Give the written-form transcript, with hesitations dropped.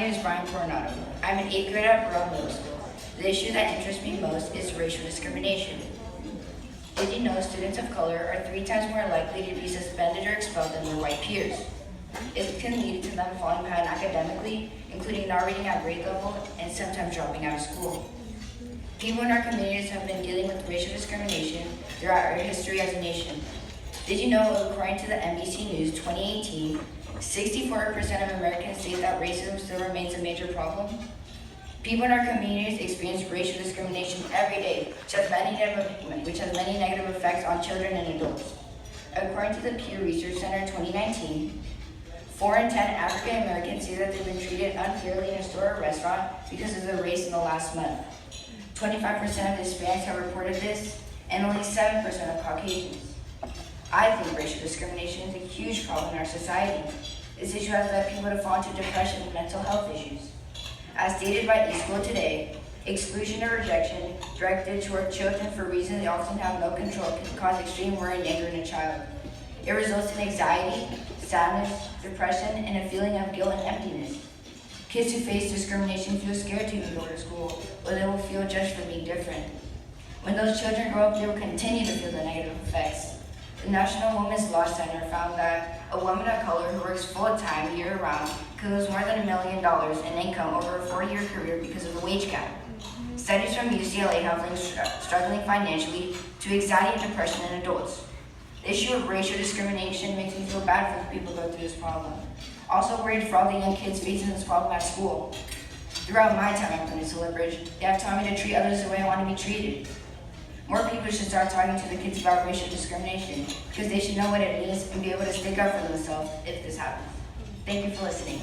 name is Bryan. I'm an 8th grader at Bryan Middle School. The issue that interests me most is racial discrimination. Did you know students of color are 3 times more likely to be suspended or expelled than their white peers? It can lead to them falling behind academically, including not reading at grade level and sometimes dropping out of school. People in our communities have been dealing with racial discrimination throughout our history as a nation. Did you know, according to the NBC News 2018, 64% of Americans state that racism still remains a major problem? People in our communities experience racial discrimination every day, which has many negative effects on children and adults. According to the Pew Research Center 2019, 4 in 10 African Americans say that they've been treated unfairly in a store or restaurant because of their race in the last month. 25% of Hispanics have reported this, and only 7% of Caucasians. I think racial discrimination is a huge problem in our society. This issue has led people to fall into depression and mental health issues. As stated by eSchool Today, exclusion or rejection directed toward children for reasons they often have no control can cause extreme worry and anger in a child. It results in anxiety, sadness, depression, and a feeling of guilt and emptiness. Kids who face discrimination feel scared to even go to school, or they will feel judged for being different. When those children grow up, they will continue to feel the negative effects. The National Women's Law Center found that a woman of color who works full-time year-round could lose more than $1 million in income over a 4-year career because of the wage gap. Studies from UCLA have linked struggling financially to anxiety and depression in adults. The issue of racial discrimination makes me feel bad for the people who go through this problem. Also worried for all the young kids facing this problem at school. Throughout my time at Clinic Bridge, they have taught me to treat others the way I want to be treated. More people should start talking to the kids about racial discrimination because they should know what it means and be able to stick up for themselves if this happens. Thank you for listening.